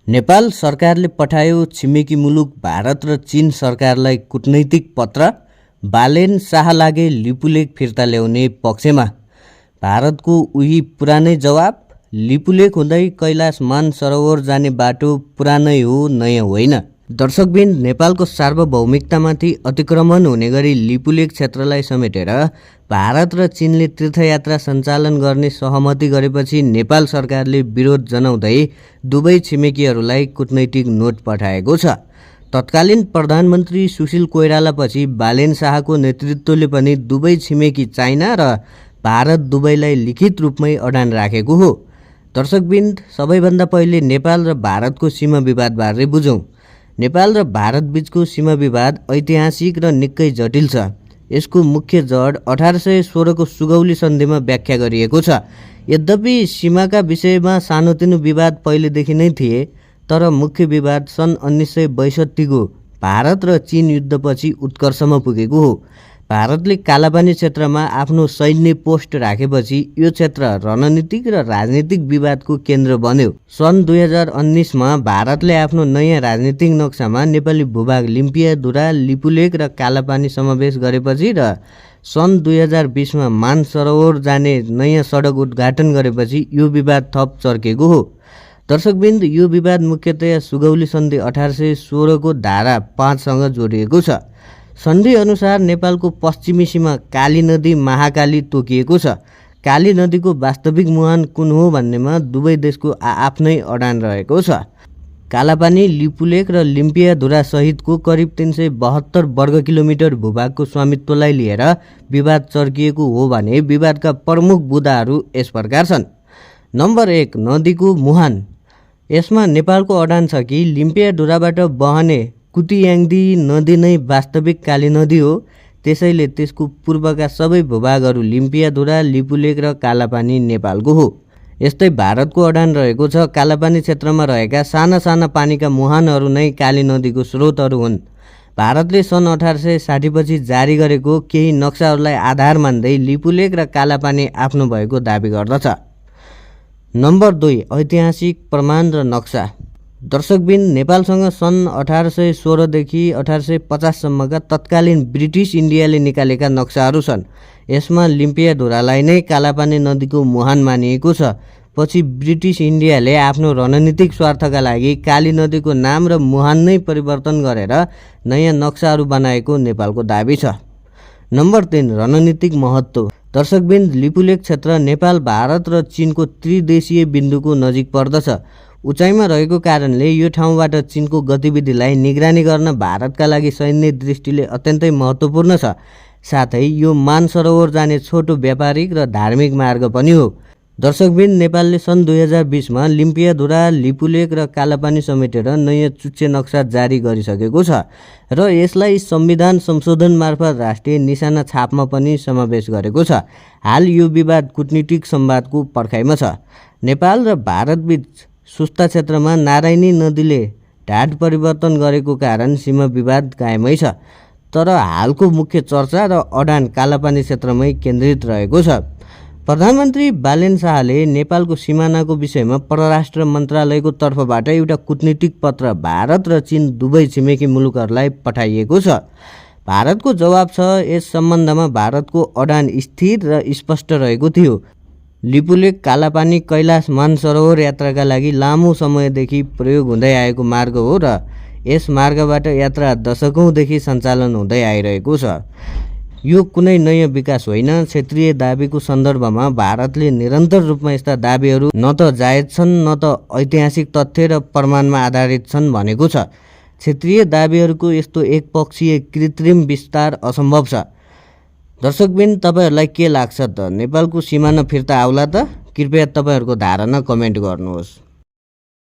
नेपाल सरकारले पठायो छिमेकी मुलुक भारत र चीन सरकारलाई कूटनैतिक पत्र। बालेन शाह लागे लिपुलेख फिर्ता ल्याउने पक्षमा। भारतको उही पुरानै जवाब। लिपुलेख हुँदै कैलाश मानसरोवर जाने बाटो पुरानै हो, नयाँ होइन। दर्शकबिन, नेपालको सार्वभौमिकतामाथि अतिक्रमण हुने गरी लिपुलेख क्षेत्रलाई समेटेर भारत र चीनले तीर्थयात्रा सञ्चालन गर्ने सहमति गरेपछि नेपाल सरकारले विरोध जनाउँदै दुवै छिमेकीहरूलाई कूटनैतिक नोट पठाएको छ। तत्कालीन प्रधानमन्त्री सुशील कोइरालापछि बालेन शाहको नेतृत्वले पनि दुवै छिमेकी चाइना र भारत दुवैलाई लिखित रूपमै अडान राखेको हो। दर्शकबिन, सबैभन्दा पहिले नेपाल र भारतको सीमा विवादबारे बुझौँ। नेपाल र भारत बीचको सीमा विवाद ऐतिहासिक र निकै जटिल छ। यसको मुख्य जड 1816 को सुगौली सन्धिमा व्याख्या गरिएको छ। यद्यपि सीमाका विषयमा सानोतिनो विवाद पहिलेदेखि नै थिए, तर मुख्य विवाद सन् 1962 को भारत र चीन युद्धपछि उत्कर्षमा पुगेको हो। भारतले कालापानी क्षेत्रमा आफ्नो सैन्य पोस्ट राखेपछि यो क्षेत्र रणनीतिक र राजनीतिक विवादको केन्द्र बन्यो। सन् 2019 मा भारतले आफ्नो नयाँ राजनीतिक नक्सामा नेपाली भूभाग लिम्पियाधुरा, लिपुलेख र कालापानी समावेश गरेपछि र सन् 2020 मा मानसरोवर जाने नयाँ सडक उद्घाटन गरेपछि यो विवाद थप चर्केको हो। दर्शकबिन्द, यो विवाद मुख्यतया सुगौली सन्धि 1816 को धारा 5 सँग जोडिएको छ। सन्धि अनुसार नेपालको पश्चिमी सीमा काली नदी महाकाली तोकिएको छ। काली नदीको वास्तविक मुहान कुन हो भन्नेमा दुवै देशको आफ्नै अडान रहेको छ। कालापानी, लिपुलेख र लिम्पियाधुरा सहितको करिब 372 वर्ग किलोमिटर भूभागको स्वामित्वलाई लिएर विवाद चर्किएको हो भने विवादका प्रमुख बुँदाहरू यस प्रकार छन्। नम्बर 1, नदीको मुहान। यसमा नेपालको अडान छ कि लिम्पियाधुराबाट बहने कुतियाङ्दी नदी नै वास्तविक काली नदी हो। त्यसैले त्यसको पूर्वका सबै भूभागहरू लिम्पियाधुरा, लिपुलेख र कालापानी नेपालको हो। यस्तै भारतको अडान रहेको छ कालापानी क्षेत्रमा रहेका साना साना पानीका मुहानहरू नै काली नदीको स्रोतहरू हुन्। भारतले सन् 1860 पछि जारी गरेको केही नक्साहरूलाई आधार मान्दै लिपुलेख र कालापानी आफ्नो भएको दाबी गर्दछ। नम्बर 2, ऐतिहासिक प्रमाण र नक्सा। दर्शकबिन, नेपालसँग सन् 1816 देखि 1850 सम्मका तत्कालीन ब्रिटिस इन्डियाले निकालेका नक्साहरू छन्। यसमा लिम्पियाधुरालाई नै कालापानी नदीको मुहान मानिएको छ। पछि ब्रिटिस इन्डियाले आफ्नो रणनीतिक स्वार्थका लागि काली नदीको नाम र मुहान नै परिवर्तन गरेर नयाँ नक्साहरू बनाएको नेपालको दाबी छ। नम्बर 3, रणनीतिक महत्त्व। दर्शकबिन, लिपुलेख क्षेत्र नेपाल, भारत र चीनको त्रिदेशीय बिन्दुको नजिक पर्दछ। उचाइमा रहेको कारणले यो ठाउँबाट चीनको गतिविधिलाई निगरानी गर्न भारतका लागि सैन्य दृष्टिले अत्यन्तै महत्त्वपूर्ण छ। साथै यो मानसरोवर जाने छोटो व्यापारिक र धार्मिक मार्ग पनि हो। दर्शकबिन, नेपालले सन् 2020 मा लिम्पियाधुरा, लिपुलेख र कालापानी समेटेर नयाँ चुच्चे नक्सा जारी गरिसकेको छ र यसलाई संविधान संशोधन मार्फत राष्ट्रिय निशाना छापमा पनि समावेश गरेको छ। हाल यो विवाद कूटनीतिक संवादको पर्खाइमा छ। नेपाल र भारतबीच सुस्ता क्षेत्रमा नारायणी नदीले ढाड परिवर्तन गरेको कारण सीमा विवाद कायमै छ। तर हालको मुख्य चर्चा र अडान कालापानी क्षेत्रमै केन्द्रित रहेको छ। प्रधानमन्त्री बालेन शाहले नेपालको सिमानाको विषयमा परराष्ट्र मन्त्रालयको तर्फबाट एउटा कूटनीतिक पत्र भारत र चीन दुवै छिमेकी मुलुकहरूलाई पठाइएको छ। भारतको जवाब छ, यस सम्बन्धमा भारतको अडान स्थिर र स्पष्ट रहेको थियो। लिपुलेख कालापानी कैलाश मानसरोवर यात्राका लागि लामो समयदेखि प्रयोग हुँदै आएको मार्ग हो र यस मार्गबाट यात्रा दशकौँदेखि सञ्चालन हुँदै आइरहेको छ। यो कुनै नयाँ विकास होइन। क्षेत्रीय दाबीको सन्दर्भमा भारतले निरन्तर रूपमा यस्ता दाबीहरू न त जायज छन् न त ऐतिहासिक तथ्य र प्रमाणमा आधारित छन् भनेको छ। क्षेत्रीय दाबीहरूको यस्तो एकपक्षीय कृत्रिम विस्तार असम्भव छ। दर्शकबिन, तपाईहरूलाई के लाग्छ त? नेपालको सिमाना फिर्ता आउला त? कृपया तपाईहरूको धारणा कमेन्ट गर्नुहोस्।